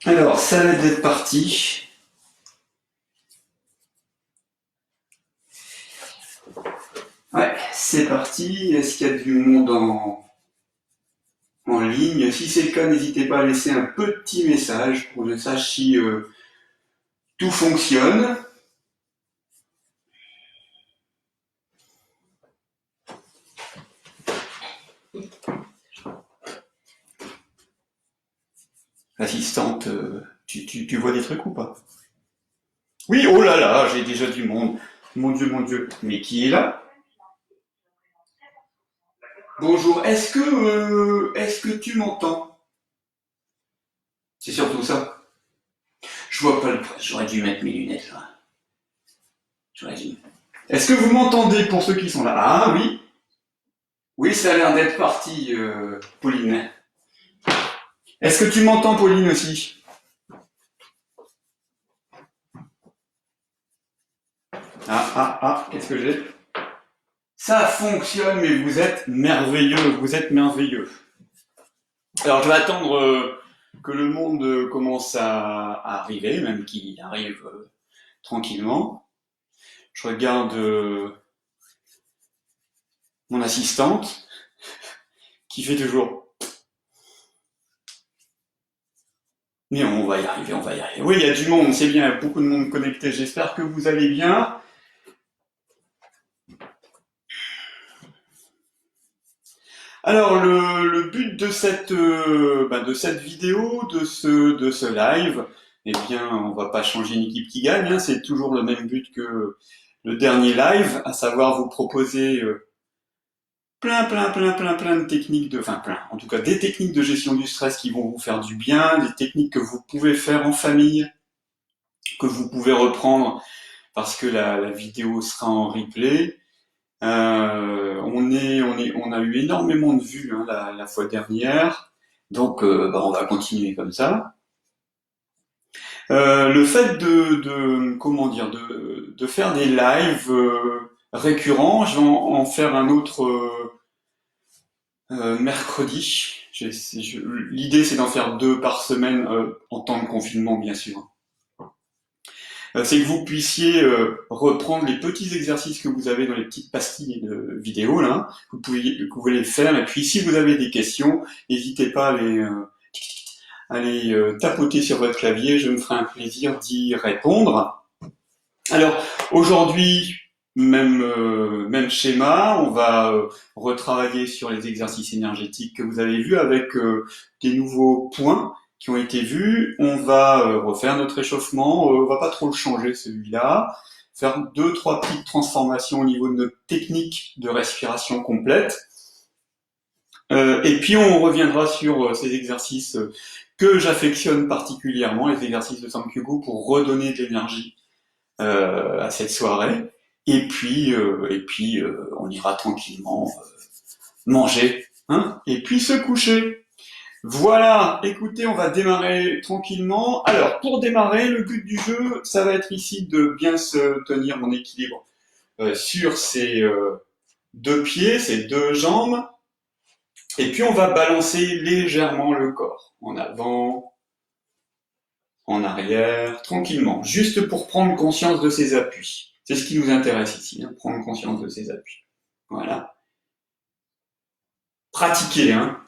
Alors, ça va d'être parti. Ouais, c'est parti. Est-ce qu'il y a du monde en ligne? Si c'est le cas, n'hésitez pas à laisser un petit message pour que je sache si tout fonctionne. Assistante, tu vois des trucs ou pas? Oui, oh là là, j'ai déjà du monde. Mon Dieu, mon Dieu. Mais qui est là? Bonjour, est-ce que tu m'entends? C'est surtout ça. Je vois pas le prix. J'aurais dû mettre mes lunettes là. J'aurais dû. Est-ce que vous m'entendez pour ceux qui sont là? Ah oui. Oui, ça a l'air d'être parti, Pauline. Est-ce que tu m'entends, Pauline, aussi? Qu'est-ce que j'ai? Ça fonctionne, mais vous êtes merveilleux, vous êtes merveilleux. Alors, je vais attendre que le monde commence à arriver, même qu'il arrive tranquillement. Je regarde mon assistante, qui fait toujours. Mais on va y arriver, on va y arriver. Oui, il y a du monde, c'est bien, il y a beaucoup de monde connecté. J'espère que vous allez bien. Alors le but de cette vidéo, de ce live, eh bien on va pas changer une équipe qui gagne, hein, c'est toujours le même but que le dernier live, à savoir vous proposer plein de techniques enfin plein, en tout cas des techniques de gestion du stress qui vont vous faire du bien, des techniques que vous pouvez faire en famille, que vous pouvez reprendre parce que la vidéo sera en replay. On a eu énormément de vues hein, la fois dernière, donc on va continuer comme ça. Le fait comment dire, de faire des lives récurrents, je vais en faire un autre mercredi. L'idée c'est d'en faire 2 par semaine en temps de confinement bien sûr. C'est que vous puissiez reprendre les petits exercices que vous avez dans les petites pastilles de vidéos là. Vous pouvez les faire. Et puis si vous avez des questions, n'hésitez pas à les tapoter sur votre clavier. Je me ferai un plaisir d'y répondre. Alors aujourd'hui, même schéma. On va retravailler sur les exercices énergétiques que vous avez vus avec des nouveaux points qui ont été vus. On va refaire notre échauffement, on va pas trop le changer celui-là, faire 2-3 petites transformations au niveau de notre technique de respiration complète. Et puis on reviendra sur ces exercices que j'affectionne particulièrement, les exercices de Sankyugu pour redonner de l'énergie à cette soirée. Et puis on ira tranquillement manger, hein, et puis se coucher. Voilà, écoutez, on va démarrer tranquillement. Alors, pour démarrer, le but du jeu, ça va être ici de bien se tenir en équilibre sur ses 2 pieds, ses 2 jambes, et puis on va balancer légèrement le corps, en avant, en arrière, tranquillement, juste pour prendre conscience de ses appuis. C'est ce qui nous intéresse ici, hein, prendre conscience de ses appuis. Voilà. Pratiquez, hein.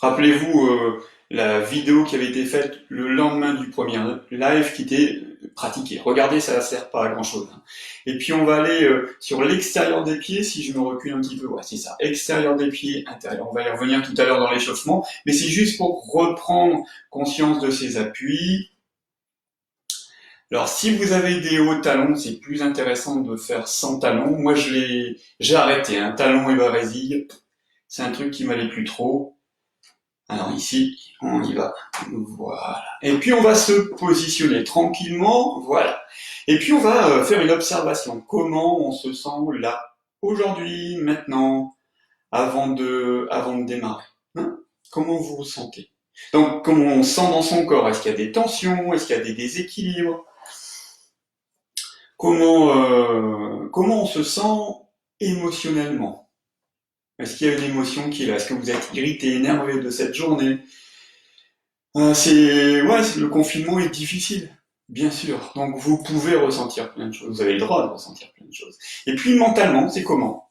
Rappelez-vous la vidéo qui avait été faite le lendemain du premier live qui était pratiquée. Regardez, ça ne sert pas à grand chose. Hein. Et puis on va aller sur l'extérieur des pieds, si je me recule un petit peu. Ouais, c'est ça. Extérieur des pieds, intérieur. On va y revenir tout à l'heure dans l'échauffement. Mais c'est juste pour reprendre conscience de ses appuis. Alors si vous avez des hauts talons, c'est plus intéressant de faire sans talons. Moi j'ai arrêté. Hein. Talons et barésille, c'est un truc qui m'allait plus trop. Alors ici, on y va. Voilà. Et puis on va se positionner tranquillement. Voilà. Et puis on va faire une observation. Comment on se sent là, aujourd'hui, maintenant, avant de démarrer. Hein, comment vous vous sentez? Donc comment on sent dans son corps? Est-ce qu'il y a des tensions? Est-ce qu'il y a des déséquilibres? Comment on se sent émotionnellement? Est-ce qu'il y a une émotion qui est là? Est-ce que vous êtes irrité, énervé de cette journée? Le confinement est difficile, bien sûr. Donc vous pouvez ressentir plein de choses. Vous avez le droit de ressentir plein de choses. Et puis mentalement, c'est comment?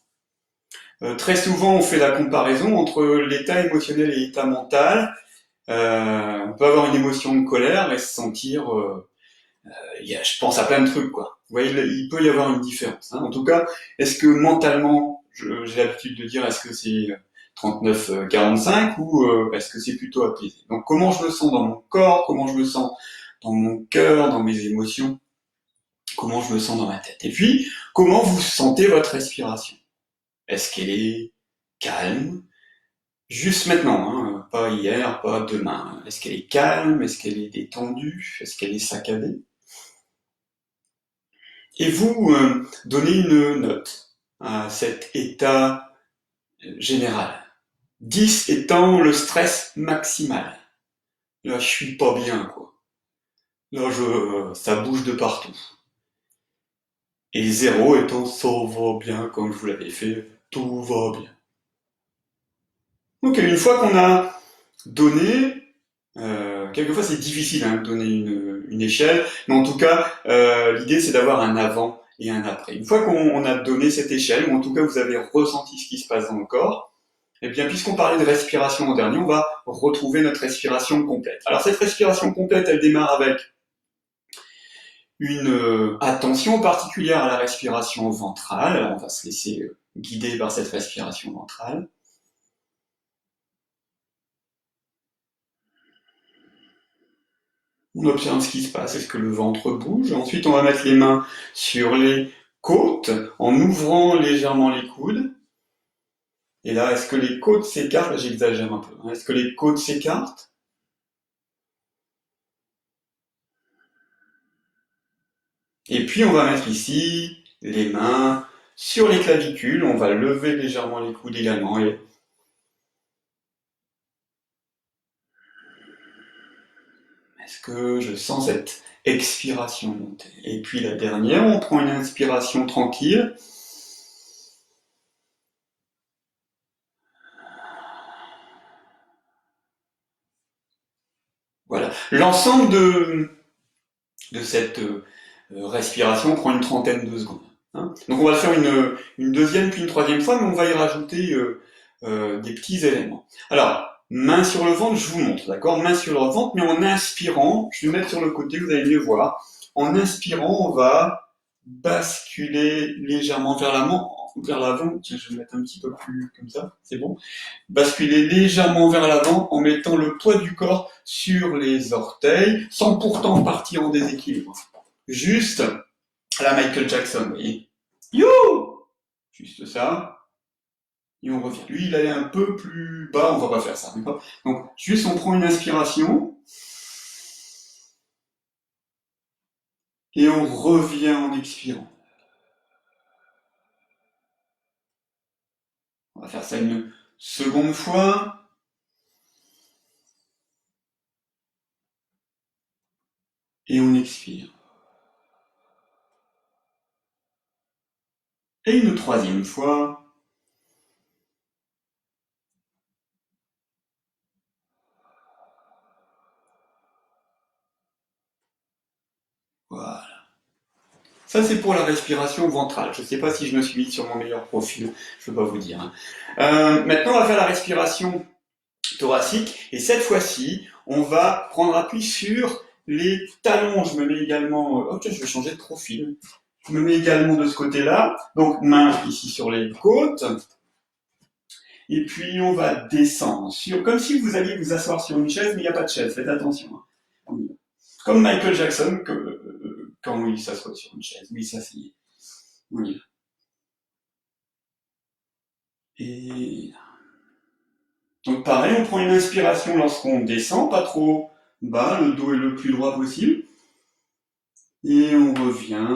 Très souvent, on fait la comparaison entre l'état émotionnel et l'état mental. On peut avoir une émotion de colère et se sentir, je pense à plein de trucs, quoi. Vous voyez, il peut y avoir une différence. Hein. En tout cas, est-ce que mentalement, j'ai l'habitude de dire, est-ce que c'est 39-45 ou est-ce que c'est plutôt apaisé? Donc, comment je me sens dans mon corps, comment je me sens dans mon cœur, dans mes émotions, comment je me sens dans ma tête. Et puis, comment vous sentez votre respiration? Est-ce qu'elle est calme? Juste maintenant, hein, pas hier, pas demain. Est-ce qu'elle est calme? Est-ce qu'elle est détendue? Est-ce qu'elle est saccadée? Et vous donnez une note à cet état général. 10 étant le stress maximal. Là, je suis pas bien, quoi. Là, ça bouge de partout. Et 0 étant ça va bien, comme je vous l'avais fait, tout va bien. Donc, une fois qu'on a donné, quelquefois c'est difficile hein, de donner une échelle, mais en tout cas, l'idée c'est d'avoir un avant et un après. Une fois qu'on a donné cette échelle, ou en tout cas vous avez ressenti ce qui se passe dans le corps, eh bien puisqu'on parlait de respiration en dernier, on va retrouver notre respiration complète. Alors cette respiration complète, elle démarre avec une attention particulière à la respiration ventrale. Alors, on va se laisser guider par cette respiration ventrale. On observe ce qui se passe, est-ce que le ventre bouge? Ensuite, on va mettre les mains sur les côtes en ouvrant légèrement les coudes. Et là, est-ce que les côtes s'écartent? Là, j'exagère un peu. Hein. Est-ce que les côtes s'écartent? Et puis, on va mettre ici les mains sur les clavicules. On va lever légèrement les coudes également. Et est-ce que je sens cette expiration monter? Et puis la dernière, on prend une inspiration tranquille. Voilà. L'ensemble de cette respiration prend une trentaine de secondes. Hein. Donc on va le faire une deuxième puis une troisième fois, mais on va y rajouter des petits éléments. Alors, main sur le ventre, je vous montre, d'accord? Main sur le ventre, mais en inspirant, je vais mettre sur le côté, vous allez mieux voir. En inspirant, on va basculer légèrement vers l'avant. Tiens, je vais mettre un petit peu plus comme ça, c'est bon. Basculer légèrement vers l'avant en mettant le poids du corps sur les orteils, sans pourtant partir en déséquilibre. Juste à la Michael Jackson, vous voyez. You! Juste ça. Et on revient. Lui, il allait un peu plus bas, on va pas faire ça, d'accord? Donc, juste on prend une inspiration et on revient en expirant. On va faire ça une seconde fois. Et on expire. Et une troisième fois. Voilà. Ça, c'est pour la respiration ventrale. Je ne sais pas si je me suis mis sur mon meilleur profil, je ne peux pas vous dire. Maintenant, on va faire la respiration thoracique. Et cette fois-ci, on va prendre appui sur les talons. Je me mets également... oh tiens, je vais changer de profil. Je me mets également de ce côté-là. Donc, main ici sur les côtes. Et puis, on va descendre comme si vous alliez vous asseoir sur une chaise, mais il n'y a pas de chaise. Faites attention. Hein. Comme Michael Jackson, quand il s'assoit sur une chaise. Oui, ça, c'est... On y va. Et donc pareil, on prend une inspiration lorsqu'on descend, pas trop bas, le dos est le plus droit possible. Et on revient.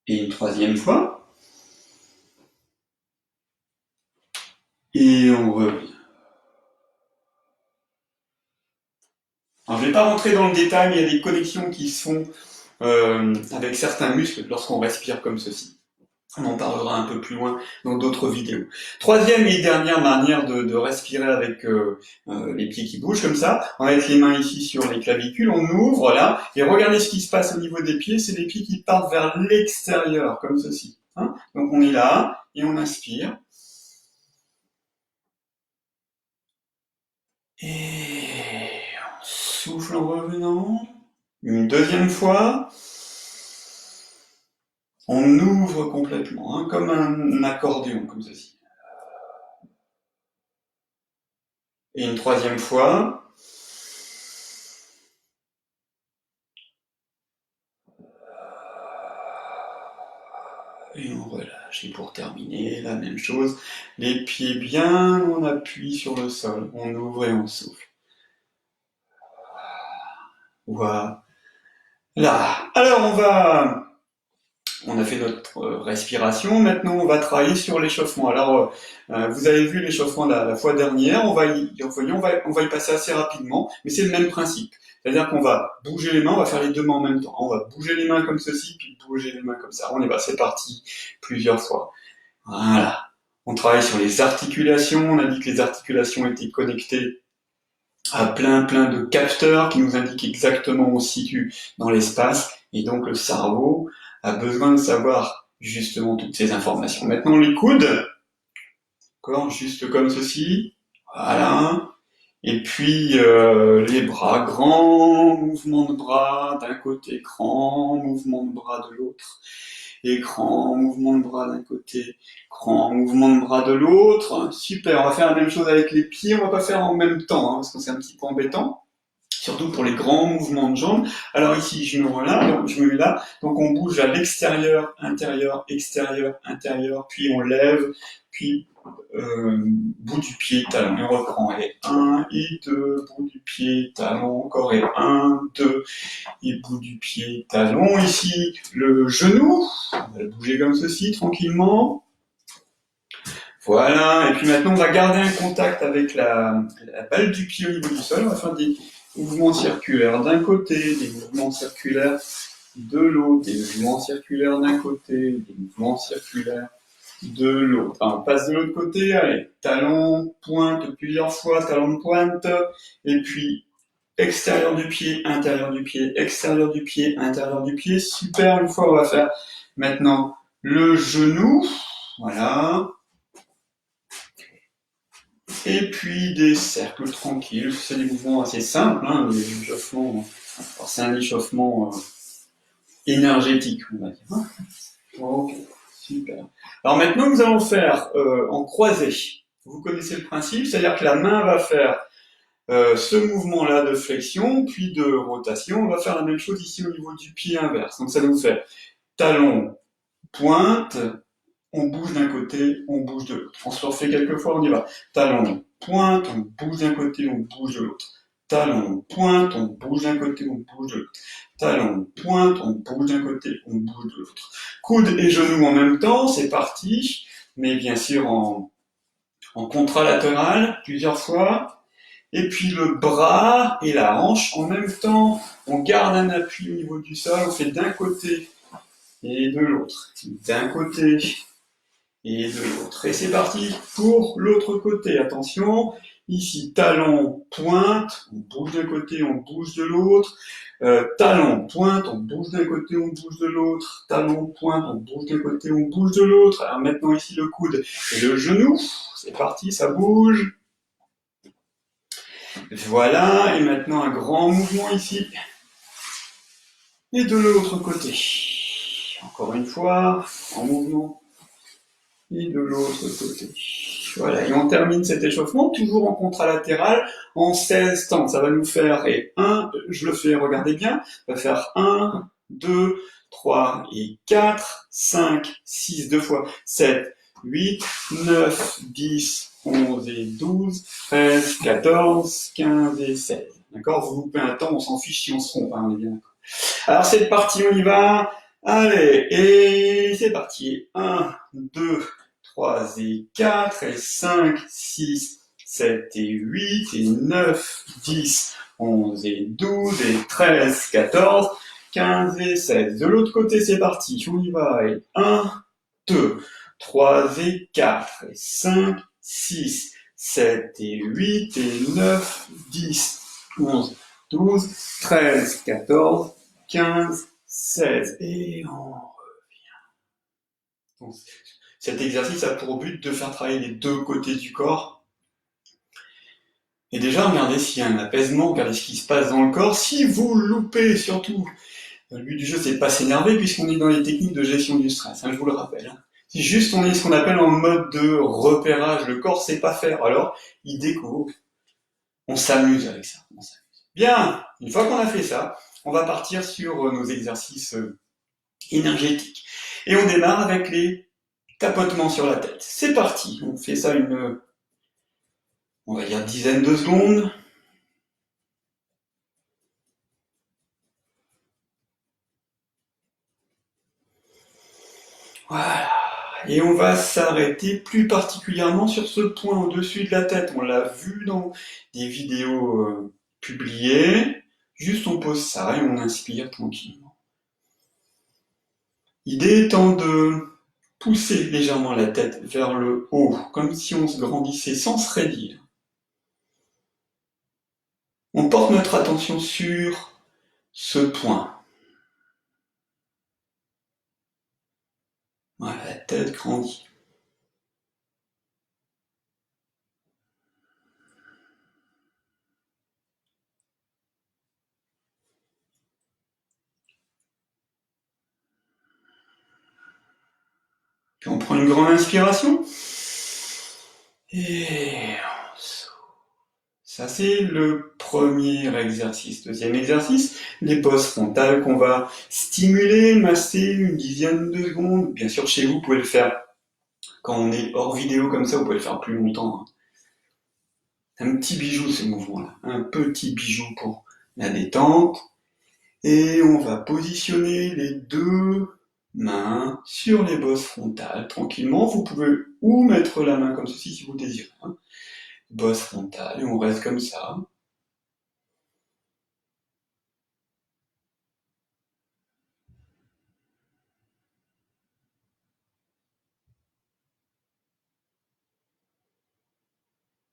Et une troisième fois. Et on revient. Alors je ne vais pas rentrer dans le détail, mais il y a des connexions qui se font avec certains muscles lorsqu'on respire comme ceci. On en parlera un peu plus loin dans d'autres vidéos. Troisième et dernière manière de respirer avec les pieds qui bougent comme ça, on va mettre les mains ici sur les clavicules, on ouvre là, et regardez ce qui se passe au niveau des pieds, c'est les pieds qui partent vers l'extérieur, comme ceci. Hein, donc on est là, et on inspire. Et on souffle en revenant. Une deuxième fois. On ouvre complètement, hein, comme un accordéon, comme ceci. Et une troisième fois. Et on relâche. Et pour terminer, la même chose. Les pieds bien en appui sur le sol. On ouvre et on souffle. Voilà. Alors on a fait notre respiration. Maintenant, on va travailler sur l'échauffement. Alors, vous avez vu l'échauffement la fois dernière. On va y passer assez rapidement, mais c'est le même principe. C'est-à-dire qu'on va bouger les mains, on va faire les deux mains en même temps. On va bouger les mains comme ceci, puis bouger les mains comme ça. On y va, c'est parti, plusieurs fois. Voilà. On travaille sur les articulations. On a dit que les articulations étaient connectées à plein de capteurs qui nous indiquent exactement où on se situe dans l'espace. Et donc, le cerveau a besoin de savoir justement toutes ces informations. Maintenant, les coudes, encore juste comme ceci, voilà. Et puis les bras, grand mouvement de bras d'un côté, grand mouvement de bras de l'autre, et grand mouvement de bras d'un côté, grand mouvement de bras de l'autre. Super, on va faire la même chose avec les pieds, on va pas faire en même temps, hein, parce que c'est un petit peu embêtant. Surtout pour les grands mouvements de jambes. Alors ici, je me mets là, donc on bouge à l'extérieur, intérieur, puis on lève, puis bout du pied, talon, et on reprend, et 1 et 2, bout du pied, talon, encore, et 1, 2, et bout du pied, talon, ici, le genou, on va le bouger comme ceci, tranquillement. Voilà, et puis maintenant, on va garder un contact avec la balle du pied au niveau du sol, on va faire des mouvements circulaires d'un côté, des mouvements circulaires de l'autre, des mouvements circulaires d'un côté, des mouvements circulaires de l'autre. On passe de l'autre côté, allez, talon, pointe plusieurs fois, talon de pointe, et puis extérieur du pied, intérieur du pied, extérieur du pied, intérieur du pied. Super, une fois, on va faire maintenant le genou, voilà. Et puis des cercles tranquilles, c'est des mouvements assez simples, hein, l'échauffement. Alors c'est un échauffement énergétique, on va dire. Ok, super. Alors maintenant, nous allons faire en croisé. Vous connaissez le principe, c'est-à-dire que la main va faire ce mouvement-là de flexion, puis de rotation. On va faire la même chose ici au niveau du pied inverse. Donc ça va nous faire talon, pointe, on bouge d'un côté, on bouge de l'autre. On se refait quelques fois, on y va. Talon, pointe, on bouge d'un côté, on bouge de l'autre. Talon, pointe, on bouge d'un côté, on bouge de l'autre. Talon, pointe, on bouge d'un côté, on bouge de l'autre. Coude et genoux en même temps, c'est parti, mais bien sûr en contralatéral, plusieurs fois. Et puis le bras et la hanche en même temps, on garde un appui au niveau du sol, on fait d'un côté et de l'autre. D'un côté et de l'autre. Et c'est parti pour l'autre côté. Attention, ici, talon, pointe, on bouge d'un côté, on bouge de l'autre. Talon, pointe, on bouge d'un côté, on bouge de l'autre. Talon, pointe, on bouge d'un côté, on bouge de l'autre. Alors maintenant ici le coude et le genou. C'est parti, ça bouge. Voilà, et maintenant un grand mouvement ici. Et de l'autre côté. Encore une fois, en mouvement. Et de l'autre côté. Voilà, et on termine cet échauffement toujours en contralatéral en 16 temps. Ça va nous faire, et 1, je le fais, regardez bien, ça va faire 1, 2, 3 et 4, 5, 6, 2 fois, 7, 8, 9, 10, 11 et 12, 13, 14, 15 et 16. D'accord? Vous loupez un temps, on s'en fiche si on se trompe, hein, on est bien d'accord. Alors c'est parti, on y va. Allez, et c'est parti. 1, 2, 3 et 4 et 5, 6, 7 et 8 et 9, 10, 11 et 12 et 13, 14, 15 et 16. De l'autre côté, c'est parti. On y va. Et 1, 2, 3 et 4, et 5, 6, 7 et 8, et 9, 10, 11, 12, 13, 14, 15, 16, et on revient. Cet exercice a pour but de faire travailler les deux côtés du corps. Et déjà, regardez s'il y a un apaisement, regardez ce qui se passe dans le corps. Si vous loupez, surtout, le but du jeu, c'est de pas s'énerver puisqu'on est dans les techniques de gestion du stress, je vous le rappelle. Si juste on est ce qu'on appelle en mode de repérage, le corps sait pas faire, alors il découvre. On s'amuse avec ça. Bien, une fois qu'on a fait ça, on va partir sur nos exercices énergétiques. Et on démarre avec les tapotements sur la tête. C'est parti, on fait ça on va dire dizaine de secondes. Voilà. Et on va s'arrêter plus particulièrement sur ce point au-dessus de la tête. On l'a vu dans des vidéos publiées. Juste on pose ça et on inspire tranquillement. L'idée étant de pousser légèrement la tête vers le haut, comme si on se grandissait sans se raidir. On porte notre attention sur ce point. Voilà, la tête grandit. Puis on prend une grande inspiration. Et on souffle. Ça, c'est le premier exercice. Deuxième exercice, les bosses frontales qu'on va stimuler, masser une dizaine de secondes. Bien sûr, chez vous, vous pouvez le faire quand on est hors vidéo comme ça, vous pouvez le faire plus longtemps. Un petit bijou, ce mouvement-là. Un petit bijou pour la détente. Et on va positionner les deux mains sur les bosses frontales tranquillement. Vous pouvez ou mettre la main comme ceci si vous désirez. Bosse frontale, et on reste comme ça.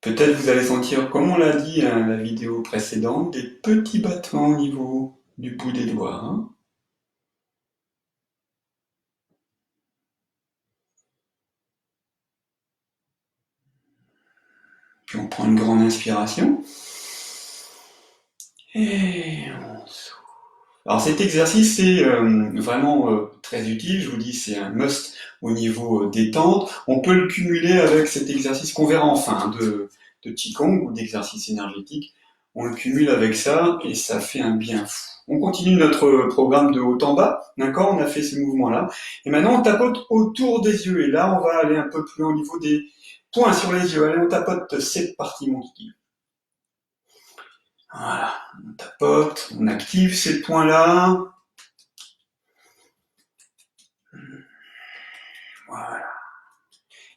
Peut-être vous allez sentir, comme on l'a dit dans la vidéo précédente, des petits battements au niveau du bout des doigts. Puis on prend une grande inspiration. Et on souffle. Alors cet exercice est vraiment très utile, je vous dis c'est un must au niveau détente. On peut le cumuler avec cet exercice qu'on verra en fin de Qigong ou d'exercice énergétique. On le cumule avec ça et ça fait un bien fou. On continue notre programme de haut en bas, d'accord? On a fait ces mouvements-là. Et maintenant on tapote autour des yeux. Et là on va aller un peu plus loin au niveau des points sur les yeux. Allez, on tapote cette partie, mon kiki. Voilà, on tapote, on active ces points-là. Voilà.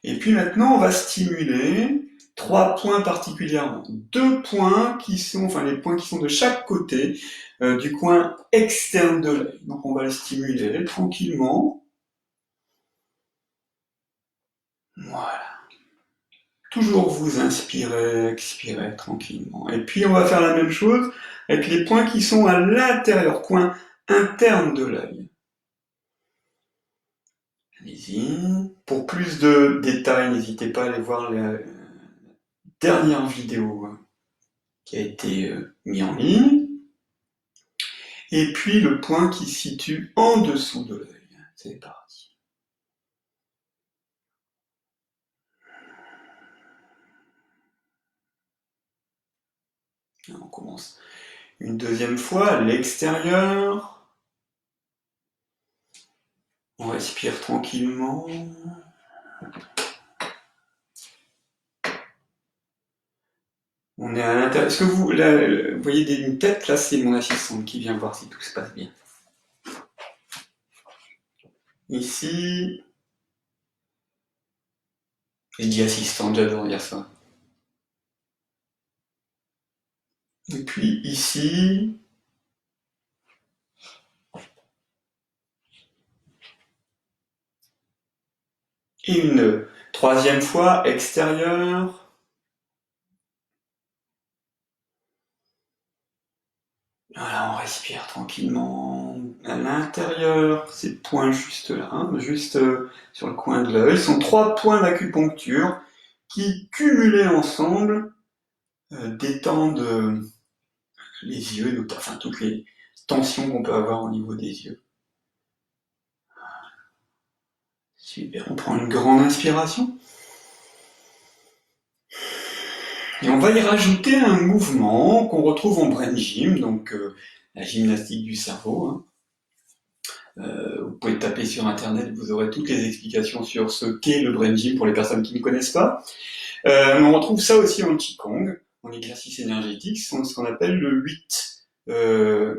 Et puis maintenant, on va stimuler trois points particulièrement. Deux points qui sont, enfin les points qui sont de chaque côté du coin externe de l'œil. Donc on va les stimuler tranquillement. Voilà. Toujours vous inspirez, expirez tranquillement. Et puis on va faire la même chose avec les points qui sont à l'intérieur, coin interne de l'œil. Allez-y. Pour plus de détails, n'hésitez pas à aller voir la dernière vidéo qui a été mise en ligne. Et puis le point qui se situe en dessous de l'œil. C'est parti. On commence une deuxième fois à l'extérieur. On respire tranquillement. On est à l'intérieur. Est-ce que vous, là, vous voyez une tête? Là, c'est mon assistante qui vient voir si tout se passe bien. Ici. Et dit assistante, j'adore dire ça. Et puis ici. Et une troisième fois, extérieur. Voilà, on respire tranquillement. À l'intérieur, ces points juste là, hein, juste sur le coin de l'œil, sont 3 points d'acupuncture qui, cumulés ensemble, détendent les yeux, enfin toutes les tensions qu'on peut avoir au niveau des yeux. Super, on prend une grande inspiration. Et on va y rajouter un mouvement qu'on retrouve en brain gym, donc la gymnastique du cerveau, hein. Vous pouvez taper sur internet, vous aurez toutes les explications sur ce qu'est le brain gym pour les personnes qui ne connaissent pas. On retrouve ça aussi en Qigong, en exercice énergétique, c'est ce qu'on appelle le 8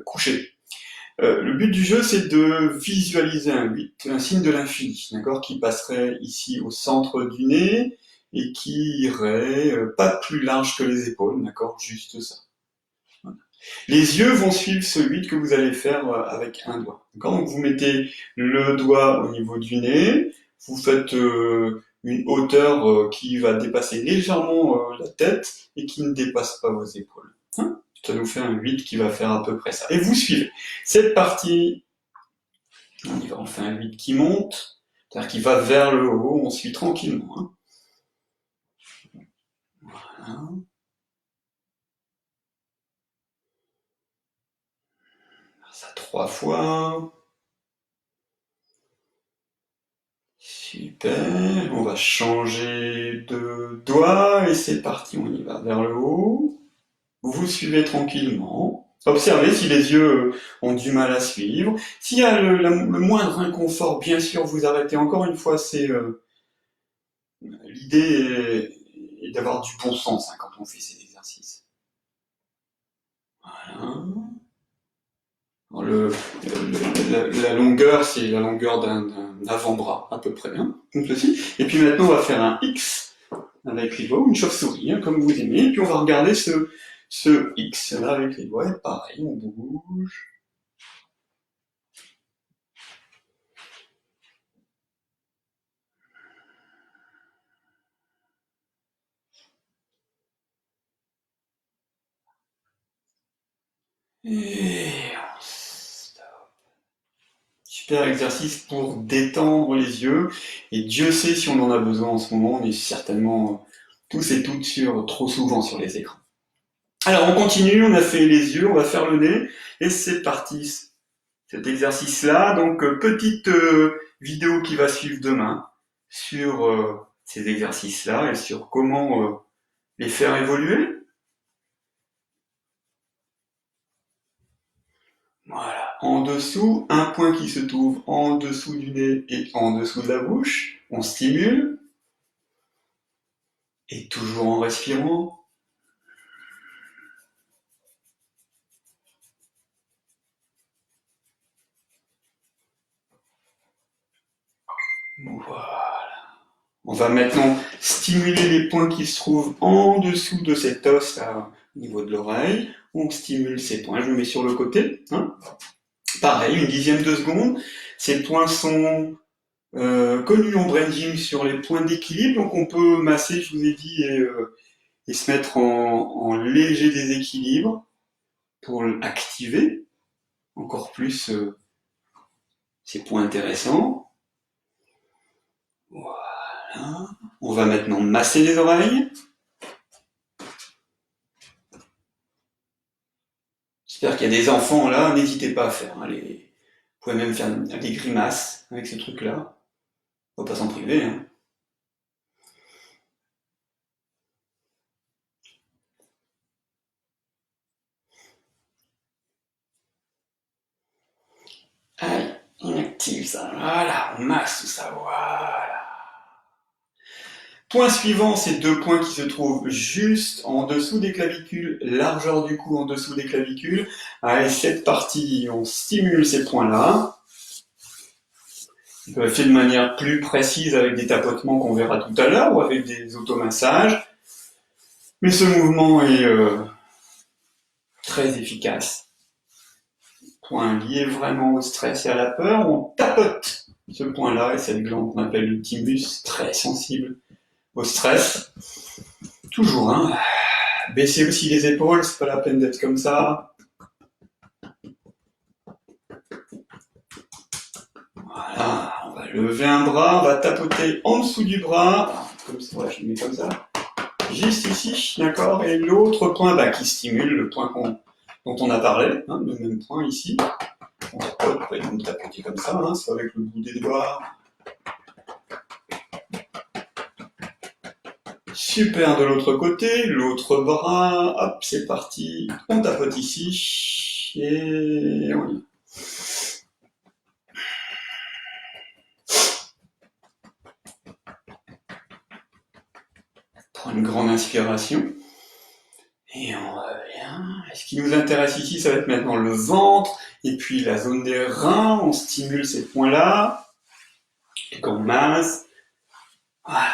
couché. Le but du jeu, c'est de visualiser un 8, un signe de l'infini, d'accord, qui passerait ici au centre du nez et qui irait pas plus large que les épaules, d'accord, juste ça. Voilà. Les yeux vont suivre ce 8 que vous allez faire avec un doigt, d'accord. Donc vous mettez le doigt au niveau du nez, vous faites une hauteur qui va dépasser légèrement la tête et qui ne dépasse pas vos épaules. Hein, ça nous fait un 8 qui va faire à peu près ça. Et vous suivez. Cette partie, on fait un 8 qui monte, c'est-à-dire qui va vers le haut, on suit tranquillement. Hein. Voilà. Ça 3 fois. Super. On va changer de doigt et c'est parti, on y va vers le haut. Vous suivez tranquillement. Observez si les yeux ont du mal à suivre. S'il y a le moindre inconfort, bien sûr, vous arrêtez. Encore une fois, c'est l'idée est d'avoir du bon sens hein, quand on fait ces exercices. Voilà. La longueur, c'est la longueur d'un avant-bras, à peu près. Hein, comme ceci. Et puis maintenant, on va faire un X avec les doigts, ou une chauve-souris, hein, comme vous aimez. Et puis on va regarder ce X là avec les doigts. Et pareil, on bouge. Et on stop. Super exercice pour détendre les yeux. Et Dieu sait si on en a besoin en ce moment. On est certainement tous et toutes trop souvent sur les écrans. Alors on continue, on a fait les yeux, on va faire le nez. Et c'est parti, cet exercice-là. Donc petite vidéo qui va suivre demain sur ces exercices-là et sur comment les faire évoluer. Voilà. En dessous, un point qui se trouve en dessous du nez et en dessous de la bouche. On stimule. Et toujours en respirant. Voilà. On va maintenant stimuler les points qui se trouvent en dessous de cet os là, au niveau de l'oreille. On stimule ces points. Je me mets sur le côté. Hein. Pareil, une dixième de seconde. Ces points sont connus en brain gym sur les points d'équilibre. Donc on peut masser, je vous ai dit, et se mettre en léger déséquilibre pour activer encore plus ces points intéressants. Voilà. On va maintenant masser les oreilles. J'espère qu'il y a des enfants là, n'hésitez pas à faire. Hein, vous pouvez même faire des grimaces avec ce truc-là. On va pas s'en priver. Hein. Allez, on active ça. Voilà, on masse tout ça. Voilà. Point suivant, c'est 2 points qui se trouvent juste en dessous des clavicules, largeur du cou en dessous des clavicules. Allez, cette partie, on stimule ces points-là. Fait de manière plus précise avec des tapotements qu'on verra tout à l'heure ou avec des automassages. Mais ce mouvement est très efficace. Point lié vraiment au stress et à la peur, on tapote ce point-là et cette glande qu'on appelle le thymus, très sensible au stress. Toujours, hein. Baissez aussi les épaules, c'est pas la peine d'être comme ça. Voilà, on va lever un bras, on va tapoter en dessous du bras, comme ça, voilà, je le mets comme ça, juste ici, d'accord, et l'autre point qui stimule, le point dont on a parlé, hein, le même point ici, on peut donc tapoter comme ça, hein, c'est avec le bout des doigts. Super, de l'autre côté, l'autre bras, hop, c'est parti, on tapote ici, et on y va. Prends une grande inspiration, et on revient. Ce qui nous intéresse ici, ça va être maintenant le ventre, et puis la zone des reins, on stimule ces points-là, et qu'on masse, voilà.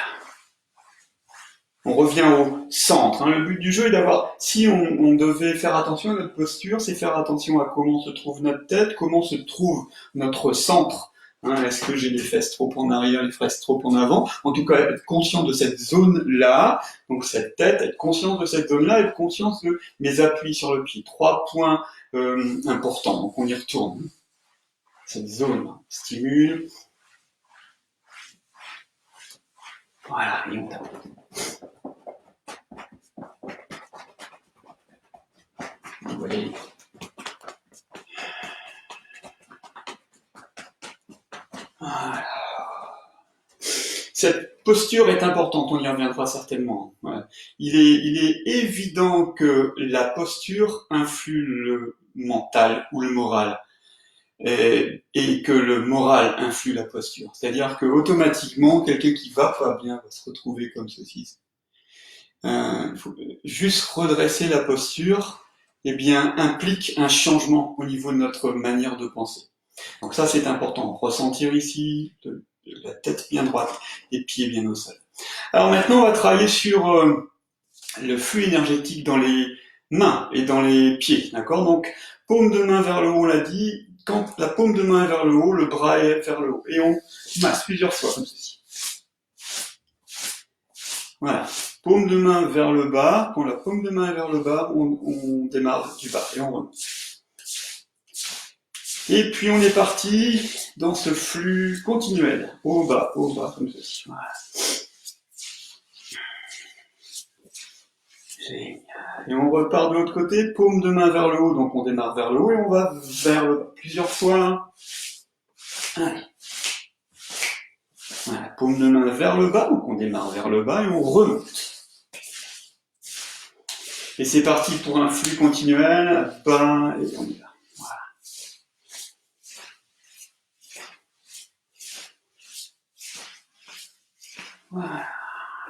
On revient au centre. Hein. Le but du jeu est d'avoir, si on devait faire attention à notre posture, c'est faire attention à comment se trouve notre tête, comment se trouve notre centre. Hein, est-ce que j'ai les fesses trop en arrière, les fesses trop en avant? En tout cas, être conscient de cette zone-là, donc cette tête, être conscient de cette zone-là, être conscient de mes appuis sur le pied. 3 points importants, donc on y retourne. Cette zone stimule. Voilà, et on tape. Vous voyez. Voilà. Cette posture est importante, on y reviendra certainement. Ouais. Il est évident que la posture influe le mental ou le moral, et que le moral influe la posture. C'est-à-dire que automatiquement, quelqu'un qui va pas bien va se retrouver comme ceci. Faut juste redresser la posture, eh bien, implique un changement au niveau de notre manière de penser. Donc ça, c'est important. Ressentir ici, la tête bien droite, les pieds bien au sol. Alors maintenant, on va travailler sur le flux énergétique dans les mains et dans les pieds. D'accord? Donc, paume de main vers le haut, on l'a dit. Quand la paume de main est vers le haut, le bras est vers le haut. Et on masse plusieurs fois, comme ceci. Voilà. Paume de main vers le bas. Quand la paume de main est vers le bas, on démarre du bas et on remonte. Et puis on est parti dans ce flux continuel, au bas, comme ceci. Voilà. Génial. Et on repart de l'autre côté, paume de main vers le haut, donc on démarre vers le haut et on va vers le bas. Plusieurs fois. Allez. Voilà, paume de main vers le bas, donc on démarre vers le bas et on remonte. Et c'est parti pour un flux continuel, bas et on y va. Voilà.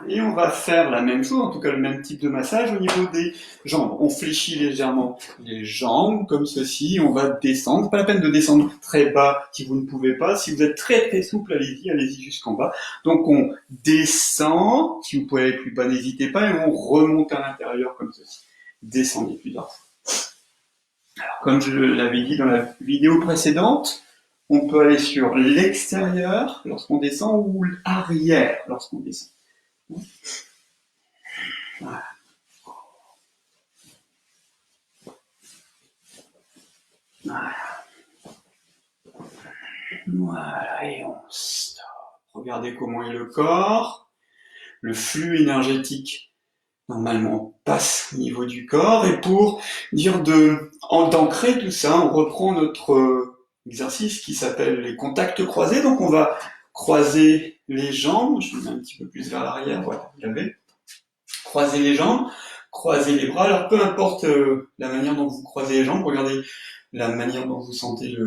Et on va faire la même chose, en tout cas le même type de massage au niveau des jambes. On fléchit légèrement les jambes, comme ceci, on va descendre. Pas la peine de descendre très bas si vous ne pouvez pas. Si vous êtes très très souple, allez-y jusqu'en bas. Donc on descend, si vous pouvez aller plus bas, n'hésitez pas, et on remonte à l'intérieur comme ceci. Descendez plusieurs fois. Alors, comme je l'avais dit dans la vidéo précédente, on peut aller sur l'extérieur lorsqu'on descend ou l'arrière lorsqu'on descend. Voilà. Voilà. Voilà, et on stop. Regardez comment est le corps. Le flux énergétique, normalement, passe au niveau du corps. Et pour dire d'ancrer tout ça, on reprend notre exercice qui s'appelle les contacts croisés. Donc on va croiser les jambes. Je me mets un petit peu plus vers l'arrière. Voilà, vous l'avez. Croiser les jambes, croiser les bras. Alors peu importe la manière dont vous croisez les jambes, regardez la manière dont vous sentez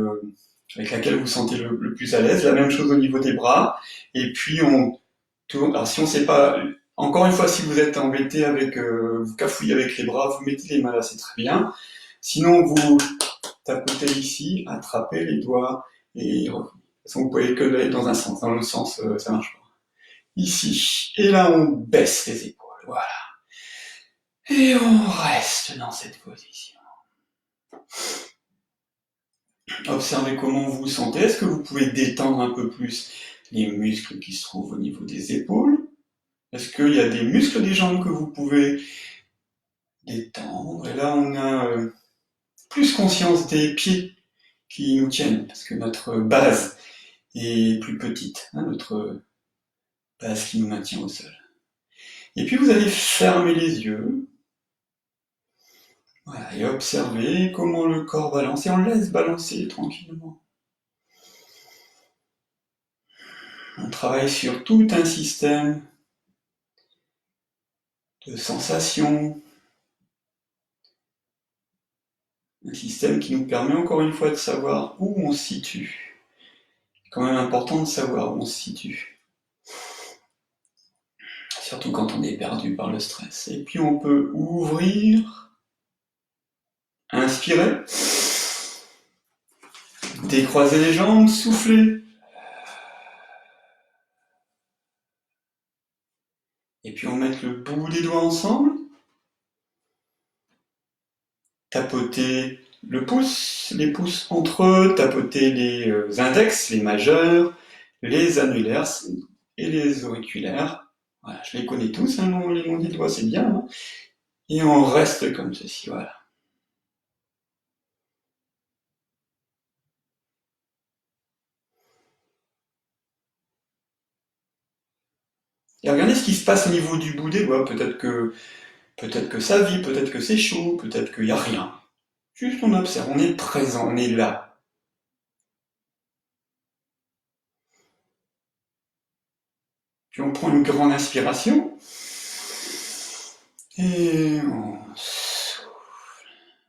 avec laquelle vous sentez le plus à l'aise. La même chose au niveau des bras. Et puis on tourne. Alors si on sait pas, encore une fois, si vous êtes embêté avec, vous cafouillez avec les bras, vous mettez les mains là, c'est très bien. Sinon vous tapotez ici, attrapez les doigts et revenez. De toute façon, vous pouvez que aller dans un sens, dans l'autre sens, ça marche pas. Ici. Et là, on baisse les épaules. Voilà. Et on reste dans cette position. Observez comment vous vous sentez. Est-ce que vous pouvez détendre un peu plus les muscles qui se trouvent au niveau des épaules? Est-ce qu'il y a des muscles des jambes que vous pouvez détendre? Et là, on a plus conscience des pieds qui nous tiennent, parce que notre base est plus petite, hein, notre base qui nous maintient au sol. Et puis vous allez fermer les yeux, voilà, et observer comment le corps balance, et on le laisse balancer tranquillement. On travaille sur tout un système de sensations, un système qui nous permet encore une fois de savoir où on se situe. C'est quand même important de savoir où on se situe, surtout quand on est perdu par le stress. Et puis on peut ouvrir, inspirer, décroiser les jambes, souffler. Et puis on met le bout des doigts ensemble, tapoter le pouce, les pouces entre eux, tapoter les index, les majeurs, les annulaires et les auriculaires. Voilà, je les connais tous, hein, les noms des doigts, c'est bien. Hein. Et on reste comme ceci, voilà. Et regardez ce qui se passe au niveau du bout des doigts. Peut-être que ça vit, peut-être que c'est chaud, peut-être qu'il n'y a rien. Juste on observe, on est présent, on est là. Puis on prend une grande inspiration. Et on souffle.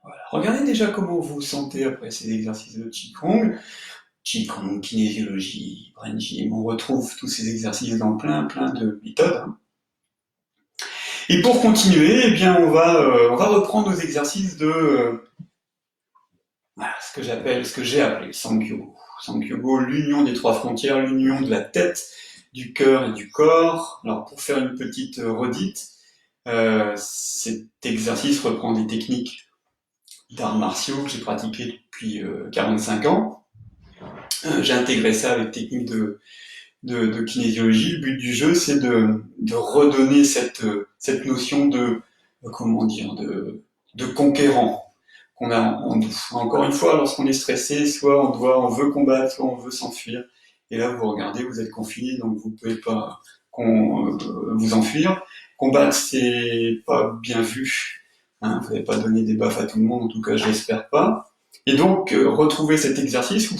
Voilà. Regardez déjà comment vous vous sentez après ces exercices de Qigong. Qigong, kinésiologie, Brain Gym, on retrouve tous ces exercices dans plein de méthodes. Hein. Et pour continuer, eh bien, on va reprendre nos exercices de voilà, ce que j'ai appelé Sangyogo. Sangyogo, l'union des trois frontières, l'union de la tête, du cœur et du corps. Alors pour faire une petite redite, cet exercice reprend des techniques d'arts martiaux que j'ai pratiquées depuis 45 ans. J'ai intégré ça avec techniques de kinésiologie. Le but du jeu, c'est de redonner cette notion de comment dire, de conquérant qu'on a en nous. Encore une fois, lorsqu'on est stressé, soit on veut combattre, soit on veut s'enfuir. Et là, vous regardez, vous êtes confiné, donc vous ne pouvez pas vous enfuir. Combattre, c'est pas bien vu. Hein, vous n'allez pas donner des baffes à tout le monde, en tout cas, je l'espère pas. Et donc, retrouver cet exercice,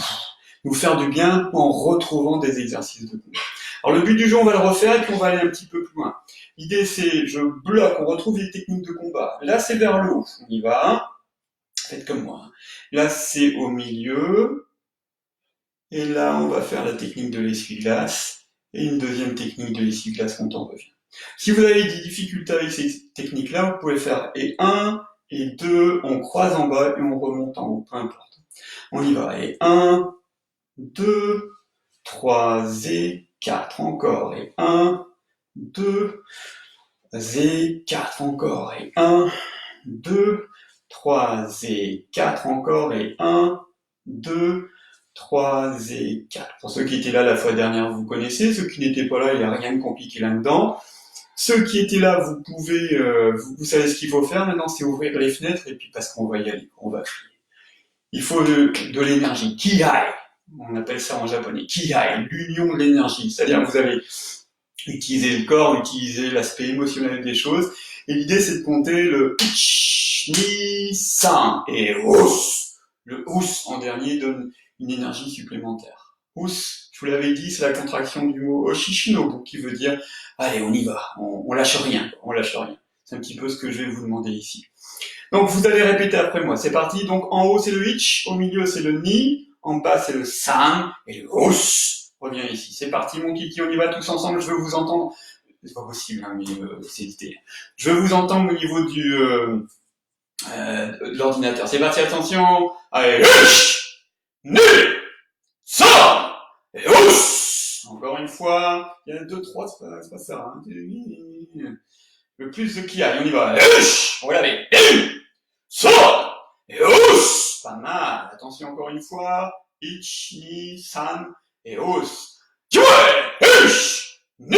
nous faire du bien en retrouvant des exercices de combat. Alors, le but du jeu, on va le refaire et puis on va aller un petit peu plus loin. L'idée, c'est, je bloque, on retrouve les techniques de combat. Là, c'est vers le haut. On y va. Faites comme moi. Là, c'est au milieu. Et là, on va faire la technique de l'essuie-glace. Et une deuxième technique de l'essuie-glace quand on revient. Si vous avez des difficultés avec ces techniques-là, vous pouvez faire et 1 et 2, on croise en bas et on remonte en haut, peu importe. On y va. Et 1, 2, 3 et 4 encore. Et 1, 2 et 4 encore. Et 1, 2, 3 et 4 encore. Et 1, 2, 3 et 4. Pour ceux qui étaient là la fois dernière, vous connaissez. Ceux qui n'étaient pas là, il n'y a rien de compliqué là-dedans. Ceux qui étaient là, vous pouvez, vous savez ce qu'il faut faire. Maintenant, c'est ouvrir les fenêtres et puis parce qu'on va y aller, on va crier. Il faut de l'énergie. Kiai. On appelle ça en japonais. Kiai, l'union de l'énergie. C'est-à-dire que vous allez utiliser le corps, utiliser l'aspect émotionnel des choses. Et l'idée, c'est de compter le ich, ni, san et ous. Le ous en dernier donne une énergie supplémentaire. Ous, je vous l'avais dit, c'est la contraction du mot oshishinobu qui veut dire allez, on y va, on lâche rien, on lâche rien. C'est un petit peu ce que je vais vous demander ici. Donc vous allez répéter après moi. C'est parti. Donc en haut c'est le ich, au milieu c'est le ni, en bas c'est le san et le ous. Reviens ici. C'est parti mon kiki, on y va tous ensemble. Je veux vous entendre. C'est pas possible, hein, mais c'est l'idée. Je veux vous entendre au niveau de l'ordinateur. C'est parti, attention. Allez, ich, ni, san et ous. Encore une fois. Il y a 2, 3, c'est pas ça. Hein. Le plus de qui aille, on y va. Ich, on va laver. San et ous. pas mal. Attention encore une fois. Ich, ni, san et os. Jue, ich, ni,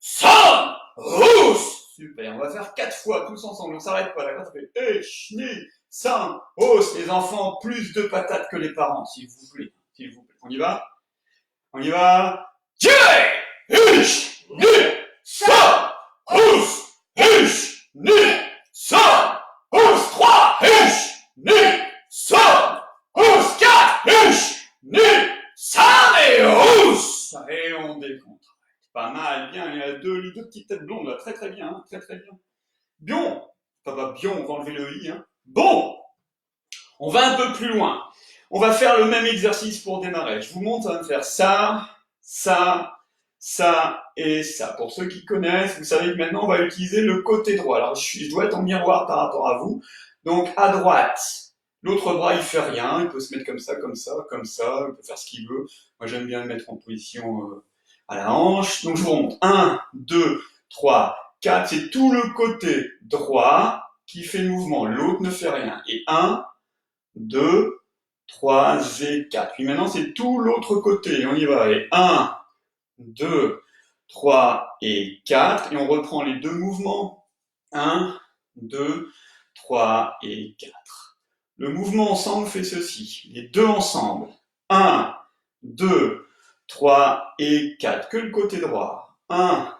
san, os. Super, on va faire 4 fois tous ensemble, on s'arrête pas, d'accord? Ça fait ich, ni, san, os. Les enfants, plus de patates que les parents, s'il vous plaît. S'il vous plaît. On y va? On y va? Jue, ich, ni, san, os. Ich, ni, san, os. 3, ich, ni, san, os. 4, ich, ni, san et os. Et on décompte. Pas mal, bien, il y a deux petites têtes blondes là, très très bien, hein, très très bien. Bion, pas bion, on va enlever le i, hein. Bon, on va un peu plus loin. On va faire le même exercice pour démarrer. Je vous montre, on va faire ça, ça, ça et ça. Pour ceux qui connaissent, vous savez que maintenant on va utiliser le côté droit. Alors je dois être en miroir par rapport à vous. Donc à droite, l'autre bras il fait rien, il peut se mettre comme ça, comme ça, comme ça, il peut faire ce qu'il veut. Moi j'aime bien le mettre en position à la hanche. Donc je vous remonte. 1, 2, 3, 4, c'est tout le côté droit qui fait le mouvement. L'autre ne fait rien. Et 1, 2, 3 et 4. Puis maintenant, c'est tout l'autre côté. On y va. Et 1, 2, 3 et 4. Et on reprend les deux mouvements. 1, 2, 3 et 4. Le mouvement ensemble fait ceci. Les deux ensemble. 1, 2, 3 et 4. Que le côté droit. 1,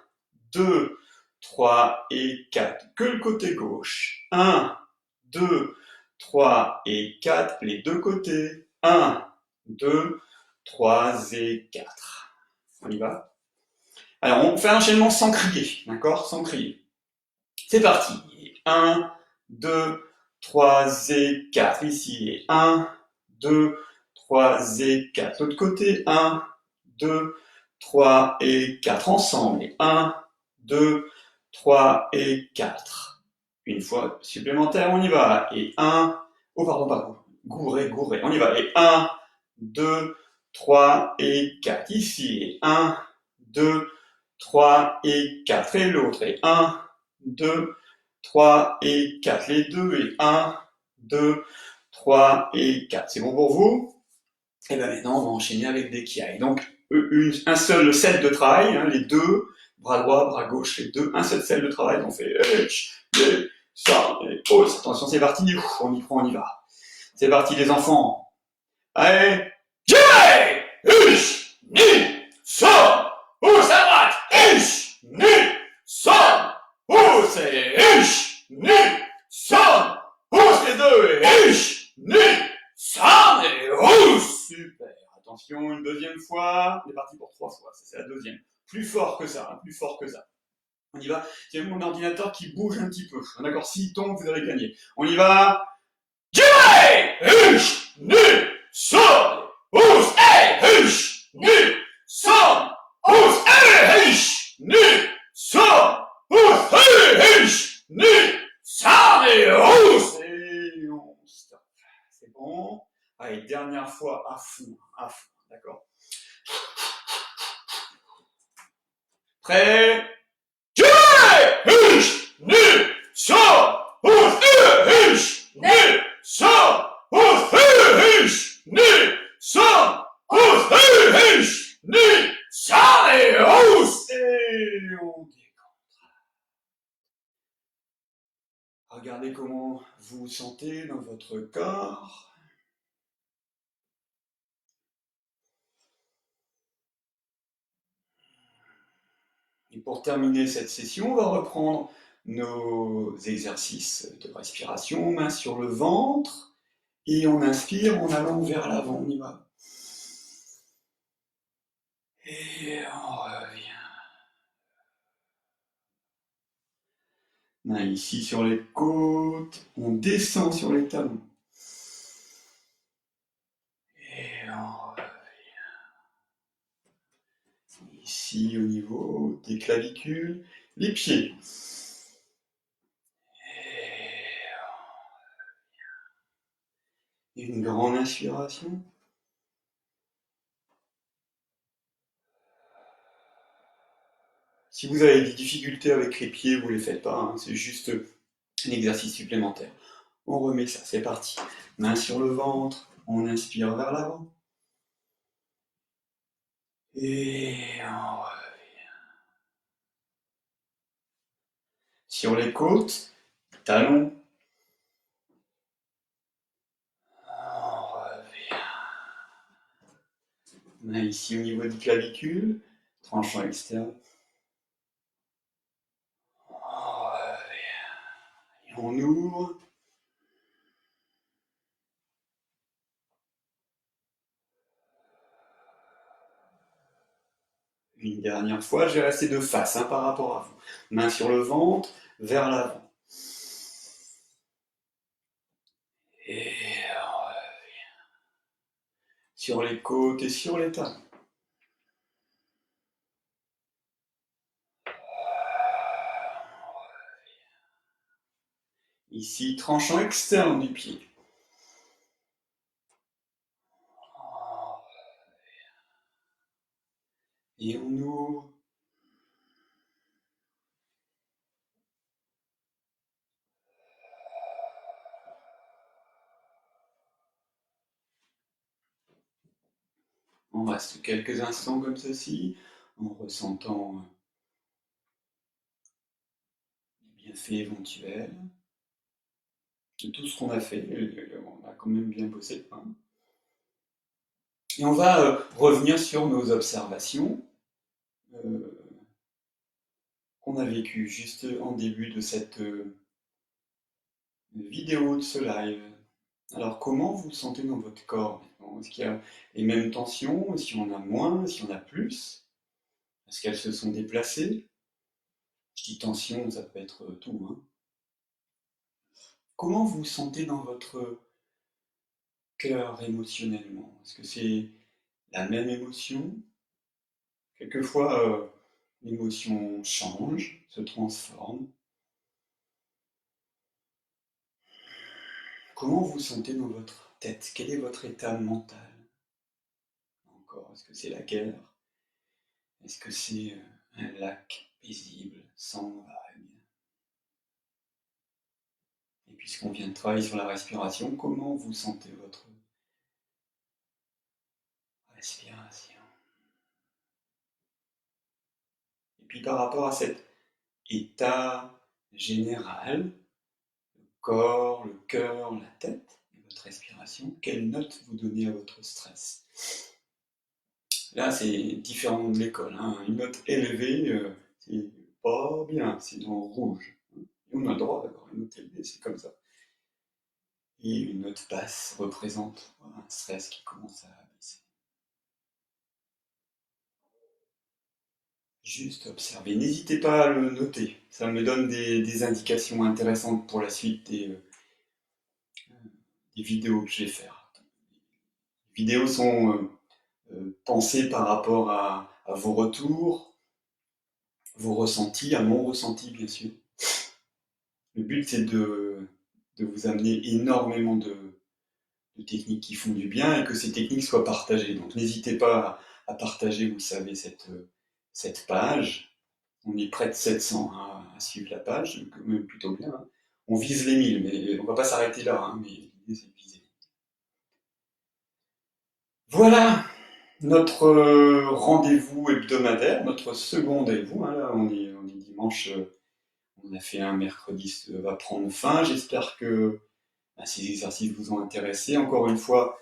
2, 3 et 4. Que le côté gauche. 1, 2, 3 et 4, les deux côtés. 1, 2, 3 et 4. On y va? Alors, on fait un enchaînement sans crier, d'accord? Sans crier. C'est parti. 1, 2, 3 et 4. Ici, et 1, 2, 3 et 4. L'autre côté, 1, 2, 3 et 4. Ensemble. Et 1, 2, 3 et 4. Une fois supplémentaire, on y va. Et 1, oh pardon, gouré. On y va. Et 1, 2, 3 et 4. Ici. Et 1, 2, 3 et 4. Et l'autre. Et 1, 2, 3 et 4. Les deux. Et 1, 2, 3 et 4. C'est bon pour vous? Et bien maintenant, on va enchaîner avec des kiai. Donc, un seul set de travail, hein, les deux, bras droit, bras gauche, les deux, un seul set de travail. On fait ça, et pause. Attention, c'est parti. On y prend, on y va. C'est parti, les enfants. Allez. Jai, ich, ni, son, pouce à droite, ich, ni, son, pouce et ich, ni, son, pouce les deux et ich, ni, son et pouce. Super. Attention, une deuxième fois. On est parti pour 3 fois. Ça, c'est la deuxième. Plus fort que ça, hein, plus fort que ça. On y va. C'est mon ordinateur qui bouge un petit peu. D'accord, s'il tombe, vous avez gagné. On y va. Jai, ich, ni, son, pouce et ich, ni, son, pouce et ich, ni, son, pouce et ich, ni, son et pouce. Et on stop. C'est bon. Allez, dernière fois à fond, d'accord? Prêt? Jai, ich, ni, son, pouce et ich, ni, son, pouce et ich, ni, son, pouce et ich, ni, son et pouce. Et on décompte. Regardez comment vous vous sentez dans votre corps. Et pour terminer cette session, on va reprendre nos exercices de respiration, main sur le ventre, et on inspire en allant vers l'avant, on y va. Et on revient. Main ici sur les côtes, on descend sur les talons. Et on revient. Ici au niveau des clavicules, les pieds. Et une grande inspiration. Si vous avez des difficultés avec les pieds, vous ne les faites pas, hein, c'est juste un exercice supplémentaire. On remet ça, c'est parti. Main sur le ventre, on inspire vers l'avant. Et on revient. Sur les côtes, talons. On revient. Main ici au niveau du clavicule, tranchant externe. On revient. Et on ouvre. Une dernière fois, je vais rester de face par rapport à vous. Main sur le ventre, vers l'avant. Et on revient. Sur les côtes et sur les talons. Ici, tranchant externe du pied. Et on ouvre. On reste quelques instants comme ceci, en ressentant les bienfaits éventuels de tout ce qu'on a fait. On a quand même bien bossé. Et on va revenir sur nos observations qu'on a vécues juste en début de cette vidéo, de ce live. Alors, comment vous sentez dans votre corps maintenant? Est-ce qu'il y a les mêmes tensions? Est-ce qu'il y en a moins? Est-ce qu'il y en a plus? Est-ce qu'elles se sont déplacées? Je dis tension, ça peut être tout. Comment vous vous sentez dans votre cœur émotionnellement? Est-ce que c'est la même émotion? Quelquefois, l'émotion change, se transforme. Comment vous vous sentez dans votre tête? Quel est votre état mental? Encore, est-ce que c'est la guerre? Est-ce que c'est un lac paisible, sans vagues? Et puisqu'on vient de travailler sur la respiration, comment vous sentez votre respiration? Et puis par rapport à cet état général, le corps, le cœur, la tête, et votre respiration, quelle note vous donnez à votre stress? Là, c'est différent de l'école. Une note élevée, c'est pas bien, c'est dans le rouge. Et on a le droit d'avoir une note élevée, c'est comme ça. Et une note basse représente un stress qui commence à baisser. Juste observer. N'hésitez pas à le noter. Ça me donne des indications intéressantes pour la suite des vidéos que je vais faire. Les vidéos sont pensées par rapport à vos retours, vos ressentis, à mon ressenti bien sûr. Le but c'est de vous amener énormément de techniques qui font du bien et que ces techniques soient partagées. Donc n'hésitez pas à partager, vous savez, cette page. On est près de 700 à suivre la page, donc même plutôt bien. On vise les 1000, mais on va pas s'arrêter là, mais l'idée c'est de viser. Voilà notre rendez-vous hebdomadaire, notre second rendez-vous. Là, on est dimanche, on a fait un mercredi, ça va prendre fin. J'espère que ces exercices vous ont intéressé. Encore une fois,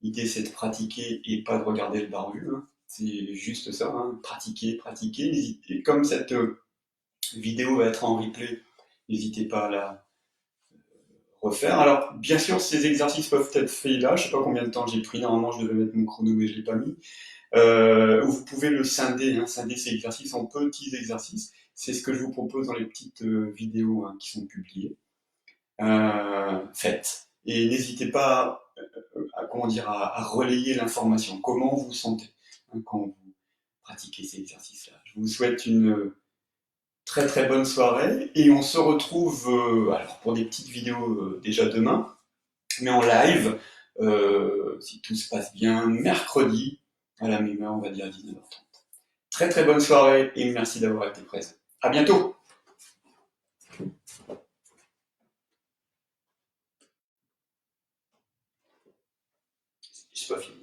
l'idée c'est de pratiquer et pas de regarder le barbu. C'est juste ça, pratiquer, pratiquer. N'hésitez, comme cette vidéo va être en replay, n'hésitez pas à la refaire. Alors, bien sûr, ces exercices peuvent être faits là. Je sais pas combien de temps j'ai pris. Normalement, je devais mettre mon chrono, mais je l'ai pas mis. Vous pouvez le scinder, scinder ces exercices en petits exercices. C'est ce que je vous propose dans les petites vidéos qui sont publiées. Faites. Et n'hésitez pas à relayer l'information. Comment vous vous sentez quand vous pratiquez ces exercices-là. Je vous souhaite une très très bonne soirée et on se retrouve alors pour des petites vidéos déjà demain, mais en live, si tout se passe bien, mercredi à la même heure, on va dire 19h30. Très très bonne soirée et merci d'avoir été présent. À bientôt! soit filmé.